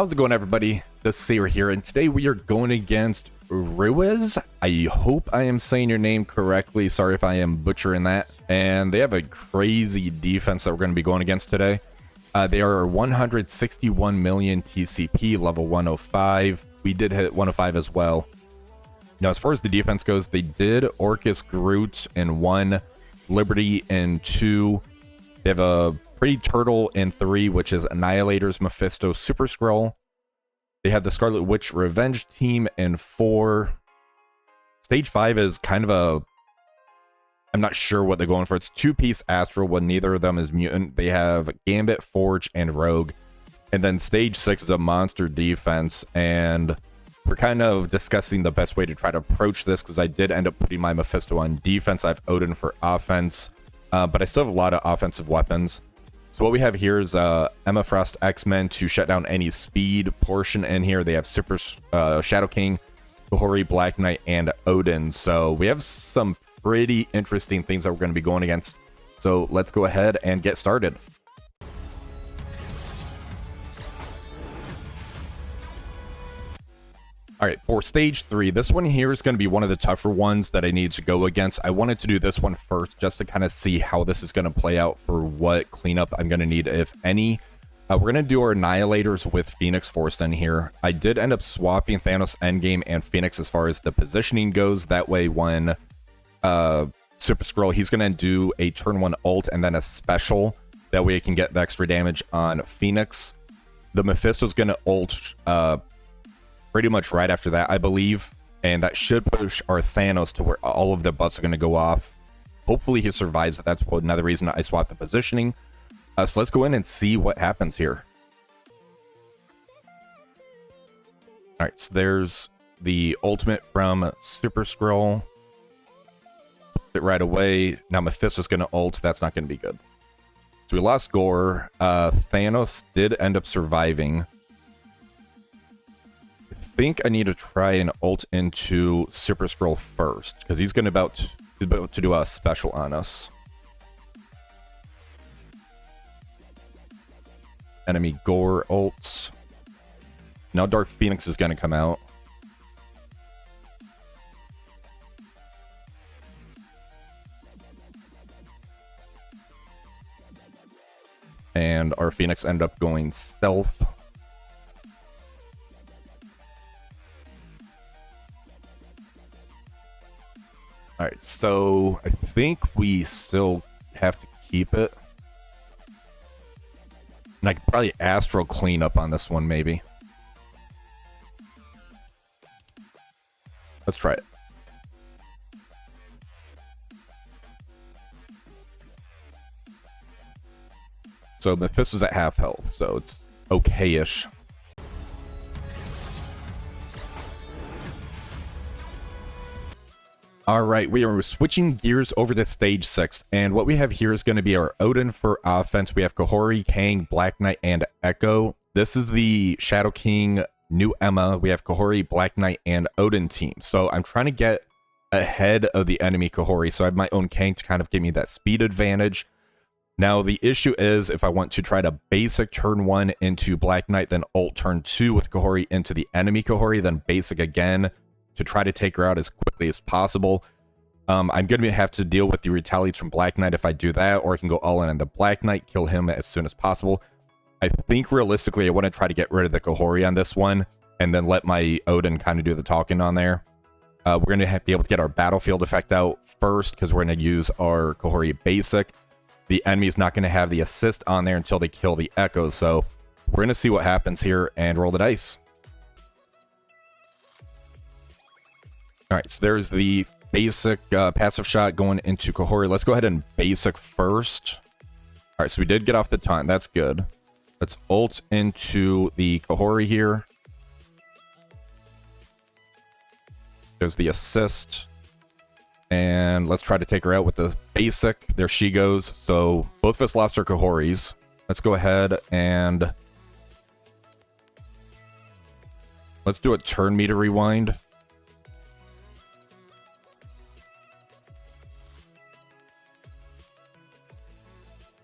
How's it going, everybody? This is Sayer here, and today we are going against Ruiz. I hope I am saying your name correctly. Sorry if I am butchering that. And they have a crazy defense that we're going to be going against today. They are 161 million TCP, level 105. We did hit 105 as well. Now, as far as the defense goes, they did Orcus Groot in 1, Liberty in 2. They have a Pretty Turtle in 3, which is Annihilators, Mephisto, Super Skrull. They have the Scarlet Witch Revenge team in 4. Stage 5 is kind of a... I'm not sure what they're going for. It's 2-piece Astral, when neither of them is mutant. They have Gambit, Forge, and Rogue. And then Stage 6 is a monster defense, and we're kind of discussing the best way to try to approach this, because I did end up putting my Mephisto on defense. I have Odin for offense, but I still have a lot of offensive weapons. So what we have here is Emma Frost X-Men to shut down any speed portion in here. They have Super Shadow King, Kahhori, Black Knight, and Odin. So we have some pretty interesting things that we're going to be going against. So let's go ahead and get started. All right, for stage 3, this one here is going to be one of the tougher ones that I need to go against. I wanted to do this one first just to kind of see how this is going to play out for what cleanup I'm going to need, if any. We're going to do our Annihilators with Phoenix Force in here. I did end up swapping Thanos Endgame and Phoenix as far as the positioning goes. That way when Super Skrull, he's going to do a turn 1 ult and then a special. That way it can get the extra damage on Phoenix. The Mephisto's going to ult pretty much right after that, I believe, and that should push our Thanos to where all of the buffs are going to go off. Hopefully he survives. That's another reason I swapped the positioning. So let's go in and see what happens here. All right, so there's the ultimate from Super Skrull. It right away. Now Mephisto's going to ult. That's not going to be good. So we lost Gore. Thanos did end up surviving. I think I need to try and ult into Super Skrull first, because he's about to do a special on us. Enemy Gore ults. Now Dark Phoenix is going to come out. And our Phoenix end up going stealth. Alright, so I think we still have to keep it. And I could probably Astral clean up on this one, maybe. Let's try it. So Mephisto's at half health, so it's okay-ish. All right, we are switching gears over to stage 6, and what we have here is going to be our Odin for offense. We have Kahhori, Kang, Black Knight, and Echo. This is the Shadow King, new Emma. We have Kahhori, Black Knight, and Odin team. So I'm trying to get ahead of the enemy Kahhori, so I have my own Kang to kind of give me that speed advantage. Now, the issue is if I want to try to basic turn 1 into Black Knight, then ult turn 2 with Kahhori into the enemy Kahhori, then basic again to try to take her out as quickly as possible. I'm going to have to deal with the retaliates from Black Knight if I do that, or I can go all in on the Black Knight, kill him as soon as possible. I think realistically I want to try to get rid of the Kahhori on this one, and then let my Odin kind of do the talking on there. We're going to be able to get our battlefield effect out first, because we're going to use our Kahhori basic. The enemy's not going to have the assist on there until they kill the Echoes, so we're going to see what happens here and roll the dice. Alright, so there's the basic passive shot going into Kahhori. Let's go ahead and basic first. Alright, so we did get off the taunt. That's good. Let's ult into the Kahhori here. There's the assist. And let's try to take her out with the basic. There she goes. So both of us lost our Kahhoris. Let's go ahead and let's do a turn meter rewind.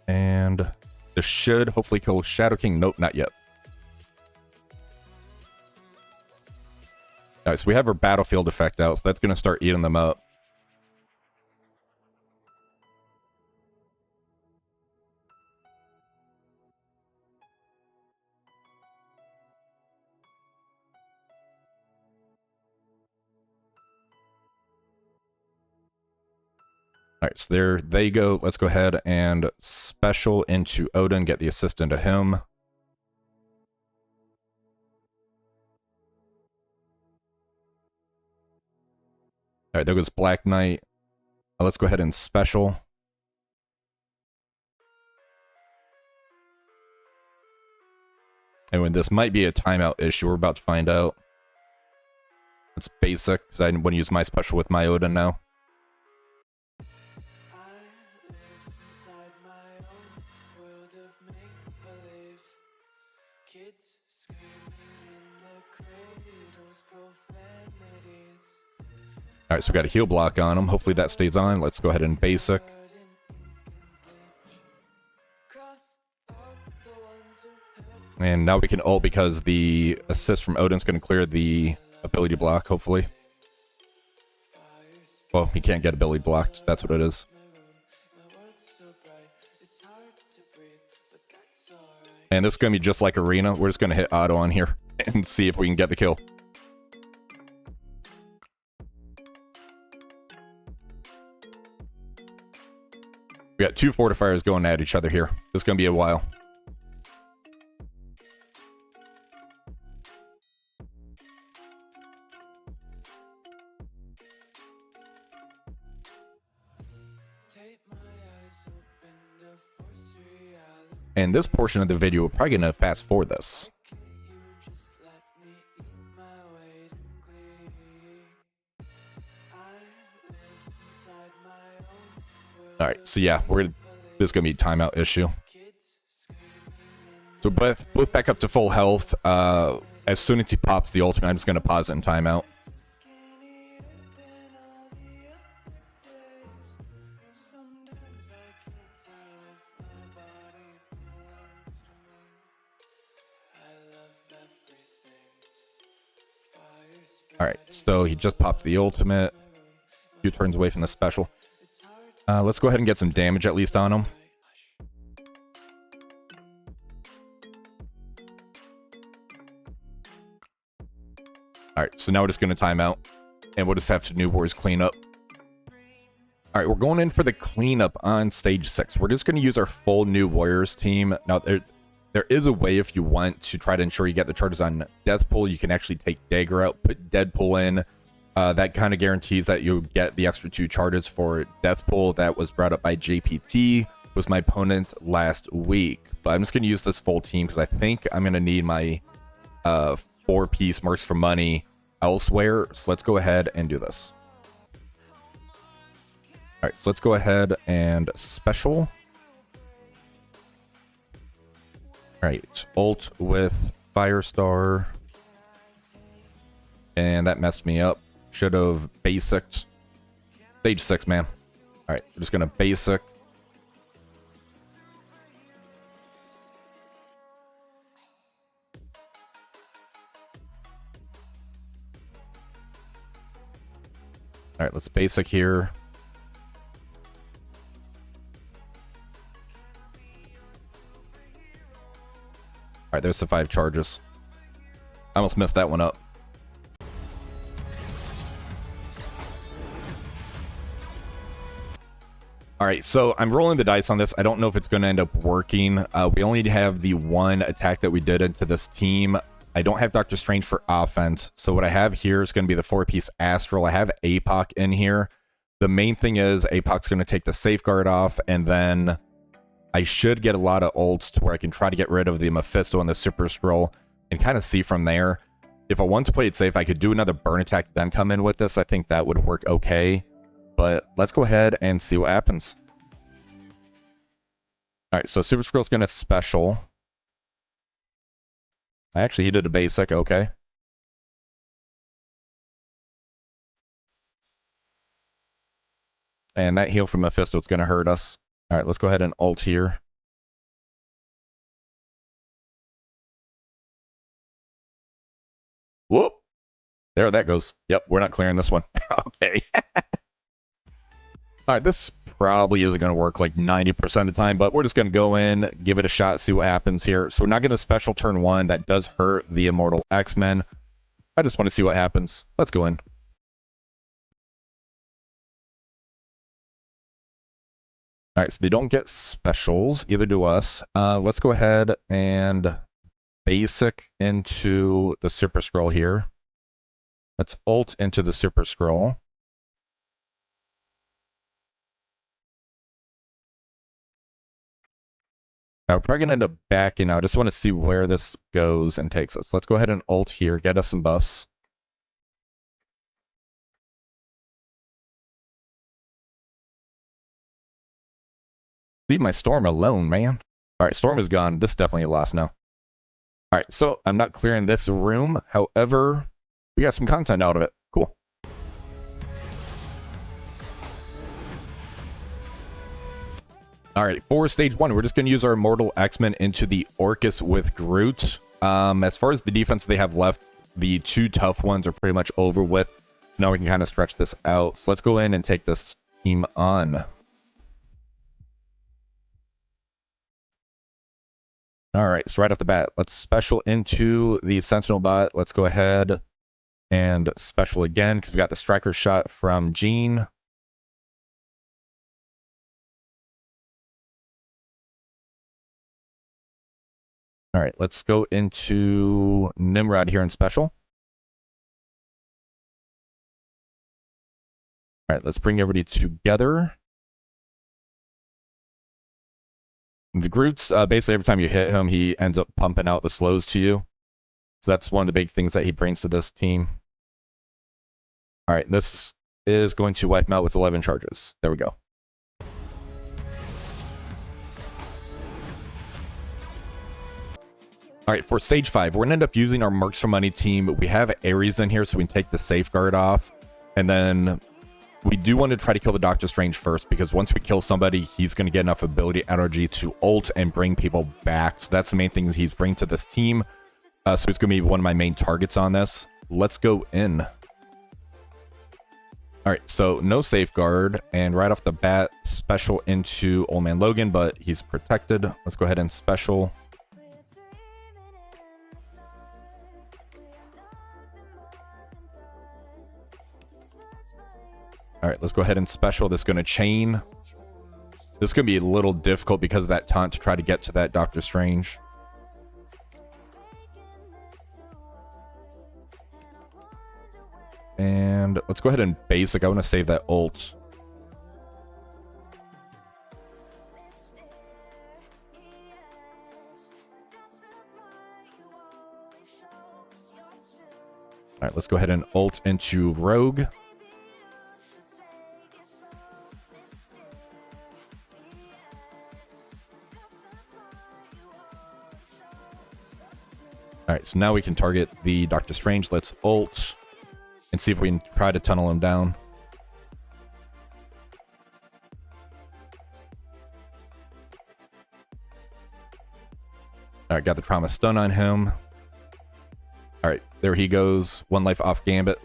And this should hopefully kill Shadow King. Nope, not yet. Alright, so we have our battlefield effect out, so that's going to start eating them up. Alright, so there they go. Let's go ahead and special into Odin, get the assist into him. Alright, there goes Black Knight. Let's go ahead and special. And when this might be a timeout issue, we're about to find out. It's basic, because I want to use my special with my Odin now. Alright, so we got a heal block on him. Hopefully that stays on. Let's go ahead and basic. And now we can ult because the assist from Odin's going to clear the ability block, hopefully. Well, he can't get ability blocked. That's what it is. And this is going to be just like Arena. We're just going to hit auto on here and see if we can get the kill. We got two fortifiers going at each other here. This is going to be a while. And this portion of the video, we're probably going to fast forward this. Alright, so yeah, this is going to be a timeout issue. So both back up to full health. As soon as he pops the ultimate, I'm just going to pause it in timeout. Alright, so he just popped the ultimate. Few turns away from the special. Let's go ahead and get some damage at least on him. Alright, so now we're just going to time out. And we'll just have to New Warriors clean up. Alright, we're going in for the cleanup on stage 6. We're just going to use our full New Warriors team. Now, there is a way if you want to try to ensure you get the charges on Deathpool. You can actually take Dagger out, put Deadpool in. That kind of guarantees that you'll get the extra 2 charges for Deathpool. That was brought up by JPT, was my opponent last week. But I'm just going to use this full team because I think I'm going to need my 4-piece Mercs for money elsewhere. So let's go ahead and do this. Alright, so let's go ahead and special. Alright, ult with Firestar. And that messed me up. Should have basicked. Stage 6, man. Alright, we're just gonna basic. Alright, let's basic here. Alright, there's the 5 charges. I almost messed that one up. Alright, so I'm rolling the dice on this. I don't know if it's going to end up working. We only have the 1 attack that we did into this team. I don't have Doctor Strange for offense. So what I have here is going to be the 4-piece Astral. I have APOC in here. The main thing is APOC's going to take the safeguard off, and then I should get a lot of ults to where I can try to get rid of the Mephisto and the Super Skrull and kind of see from there. If I want to play it safe, I could do another burn attack, then come in with this. I think that would work okay. But let's go ahead and see what happens. Alright, so Super Skrull's going to special. Actually, he did a basic, okay. And that heal from Mephisto is going to hurt us. Alright, let's go ahead and ult here. Whoop! There that goes. Yep, we're not clearing this one. Okay. All right, this probably isn't going to work like 90% of the time, but we're just going to go in, give it a shot, see what happens here. So we're not going to special turn 1. That does hurt the Immortal X-Men. I just want to see what happens. Let's go in. All right, so they don't get specials, either do us. Let's go ahead and basic into the Super Skrull here. Let's ult into the Super Skrull. Now, we're probably going to end up backing out. I just want to see where this goes and takes us. Let's go ahead and ult here, get us some buffs. Leave my Storm alone, man. All right, Storm is gone. This is definitely a loss now. All right, so I'm not clearing this room. However, we got some content out of it. Cool. All right, for stage 1, we're just going to use our Immortal X-Men into the Orcus with Groot. As far as the defense they have left, the 2 tough ones are pretty much over with. Now we can kind of stretch this out. So let's go in and take this team on. All right, so right off the bat, let's special into the Sentinel bot. Let's go ahead and special again because we got the striker shot from Jean. All right, let's go into Nimrod here in special. All right, let's bring everybody together. The Groot's, basically every time you hit him, he ends up pumping out the slows to you. So that's one of the big things that he brings to this team. All right, this is going to wipe him out with 11 charges. There we go. All right, for stage 5, we're going to end up using our Mercs for Money team. We have Ares in here, so we can take the safeguard off. And then we do want to try to kill the Doctor Strange first, because once we kill somebody, he's going to get enough ability energy to ult and bring people back. So that's the main things he's bringing to this team. So it's going to be one of my main targets on this. Let's go in. All right, so no safeguard. And right off the bat, special into Old Man Logan, but he's protected. Let's go ahead and special. All right, let's go ahead and special. This is going to chain. This is going to be a little difficult because of that taunt to try to get to that Doctor Strange. And let's go ahead and basic. I want to save that ult. All right, let's go ahead and ult into Rogue. All right, so now we can target the Doctor Strange. Let's ult and see if we can try to tunnel him down. All right, got the trauma stun on him. All right, there he goes. 1 life off Gambit.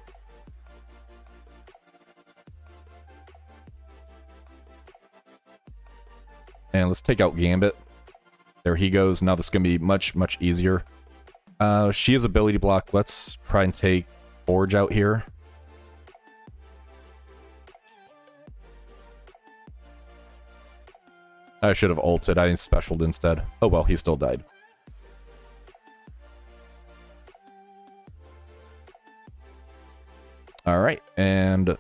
And let's take out Gambit. There he goes. Now this is going to be much, much easier. She has ability block. Let's try and take Forge out here. I should have ulted. I specialed instead. Oh well, he still died. Alright, and now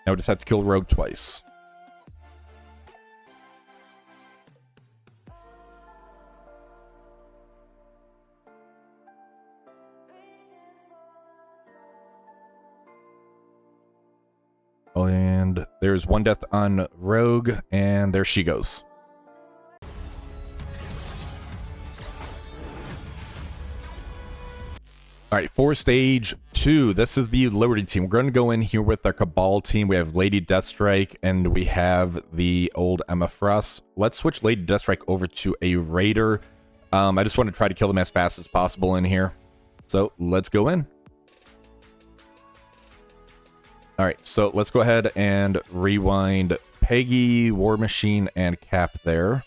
we just have to kill Rogue twice. And there's 1 death on Rogue, and there she goes. All right, for stage 2, this is the Liberty team. We're going to go in here with our Cabal team. We have Lady Deathstrike, and we have the old Emma Frost. Let's switch Lady Deathstrike over to a Raider. I just want to try to kill them as fast as possible in here. So let's go in. All right, so let's go ahead and rewind Peggy, War Machine, and Cap there.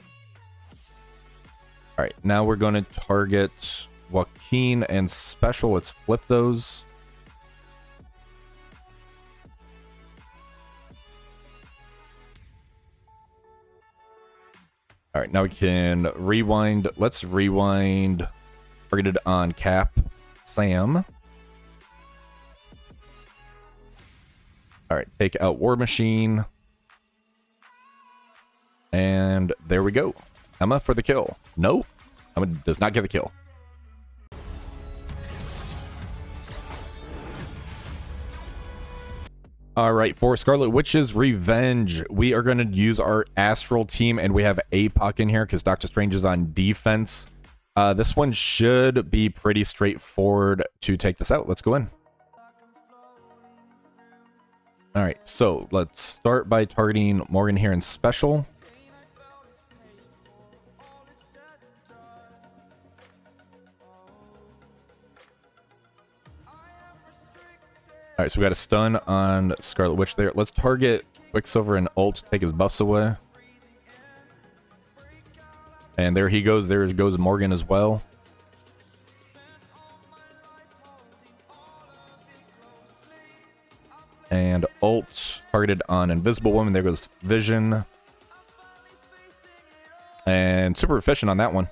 All right, now we're going to target Joaquin and Special. Let's flip those. All right, now we can rewind. Let's rewind targeted on Cap, Sam. All right, take out War Machine. And there we go. Emma for the kill. No, Emma does not get the kill. All right, for Scarlet Witch's Revenge, we are going to use our Astral team, and we have APOC in here because Doctor Strange is on defense. This one should be pretty straightforward to take this out. Let's go in. All right, so let's start by targeting Morgan here in Special. All right, so we got a stun on Scarlet Witch there. Let's target Quicksilver and ult, take his buffs away. And there he goes. There goes Morgan as well. And ult targeted on Invisible Woman. There goes Vision. And super efficient on that one.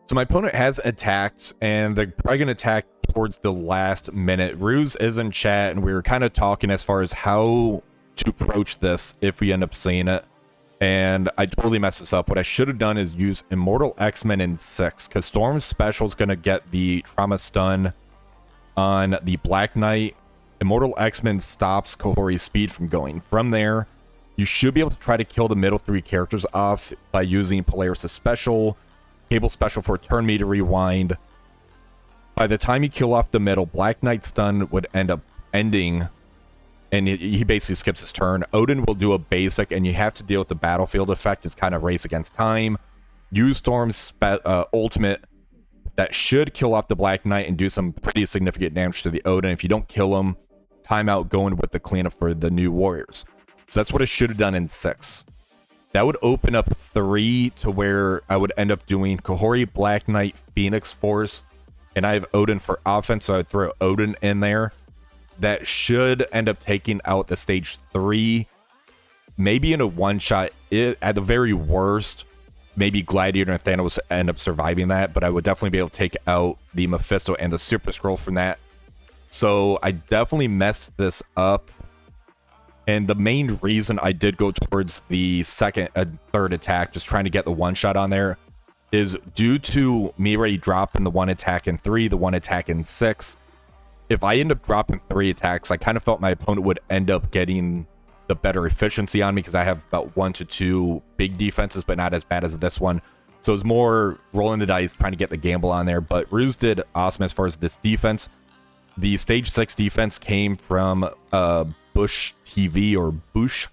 So my opponent has attacked, and they're probably going to attack towards the last minute. Ruse is in chat, and we were kind of talking as far as how to approach this if we end up seeing it. And I totally messed this up. What I should have done is use Immortal X-Men in 6, because Storm's special is going to get the trauma stun on the Black Knight. Immortal X-Men stops Kahhori's speed from going. From there, you should be able to try to kill the middle 3 characters off by using Polaris' special, Cable special for turn me to rewind. By the time you kill off the middle, Black Knight's stun would end up ending, and he basically skips his turn. Odin will do a basic, and you have to deal with the battlefield effect. It's kind of race against time. Use Storm's ultimate that should kill off the Black Knight and do some pretty significant damage to the Odin. If you don't kill him, timeout going with the cleanup for the new warriors. So that's what I should have done in 6. That would open up 3 to where I would end up doing Kahhori, Black Knight, Phoenix Force, and I have Odin for offense, so I would throw Odin in there. That should end up taking out the stage 3, maybe in a one-shot. At the very worst, maybe Gladiator and Thanos end up surviving that, but I would definitely be able to take out the Mephisto and the Super Skrull from that. So I definitely messed this up. And the main reason I did go towards the second and third attack, just trying to get the one shot on there, is due to me already dropping the 1 attack in 3, the 1 attack in 6. If I end up dropping 3 attacks, I kind of felt my opponent would end up getting the better efficiency on me because I have about 1 to 2 big defenses, but not as bad as this one. So it was more rolling the dice, trying to get the gamble on there. But Ruse did awesome as far as this defense. The stage 6 defense came from Bush TV or Bush,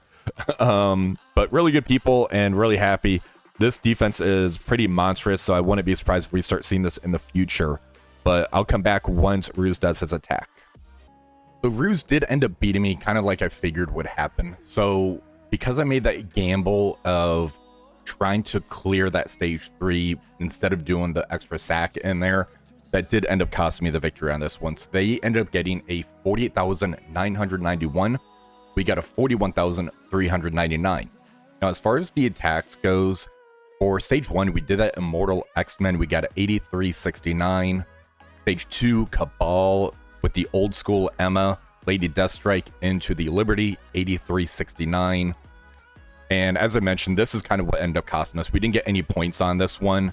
but really good people and really happy. This defense is pretty monstrous, so I wouldn't be surprised if we start seeing this in the future. But I'll come back once Ruse does his attack. But Ruse did end up beating me, kind of like I figured would happen. So because I made that gamble of trying to clear that stage 3 instead of doing the extra sack in there, that did end up costing me the victory on this one. So they ended up getting a 48,991. We got a 41,399. Now, as far as the attacks goes, for stage 1, we did that Immortal X-Men. We got an 8369. Stage 2, Cabal with the old school Emma, Lady Deathstrike into the Liberty, 8369. And as I mentioned, this is kind of what ended up costing us. We didn't get any points on this one.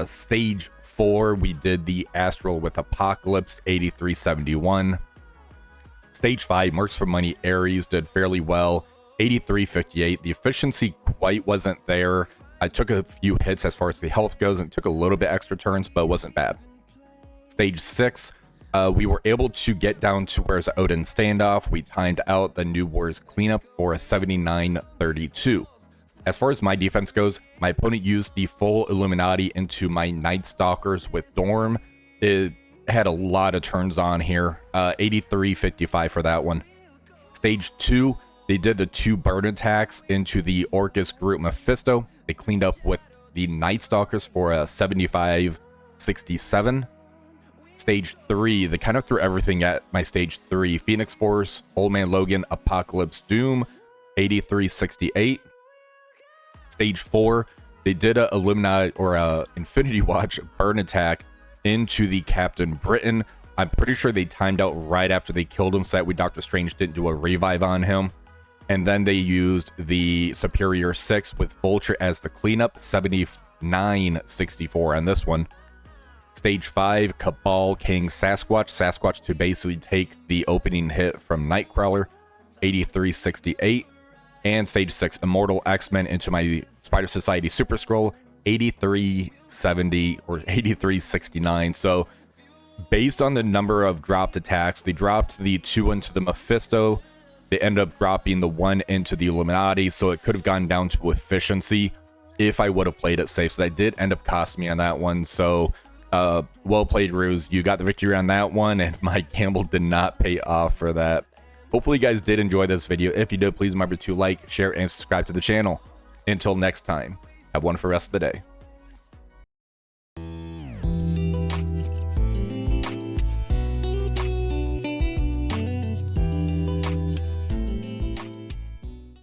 Stage 4, we did the Astral with Apocalypse, 8371. Stage 5, Mercs for Money, Ares did fairly well, 8358. The efficiency quite wasn't there. I took a few hits as far as the health goes and took a little bit extra turns, but it wasn't bad. Stage 6, we were able to get down to where's Odin standoff. We timed out the New Wars cleanup for a 7932. As far as my defense goes, my opponent used the full Illuminati into my Night Stalkers with Dorm. It had a lot of turns on here. 83-55 for that one. Stage 2, they did the 2 burn attacks into the Orcus group Mephisto. They cleaned up with the Night Stalkers for a 75-67. Stage 3, they kind of threw everything at my stage 3. Phoenix Force, Old Man Logan, Apocalypse Doom, 83-68. Stage 4, they did a Illuminati or a Infinity Watch burn attack into the Captain Britain. I'm pretty sure they timed out right after they killed him, so that way Doctor Strange didn't do a revive on him. And then they used the Superior 6 with Vulture as the cleanup, 79-64 on this one. Stage 5, Cabal, King, Sasquatch. Sasquatch to basically take the opening hit from Nightcrawler, 83-68. And Stage 6, Immortal, X-Men into my Spider Society Super Skrull, 83-70 or 83-69. So based on the number of dropped attacks, they dropped the 2 into the Mephisto. They end up dropping the 1 into the Illuminati, so it could have gone down to efficiency if I would have played it safe. So that did end up costing me on that one. So well played, Ruse. You got the victory on that one, and my gamble did not pay off for that. Hopefully you guys did enjoy this video. If you did, please remember to like, share, and subscribe to the channel. Until next time, have one for the rest of the day.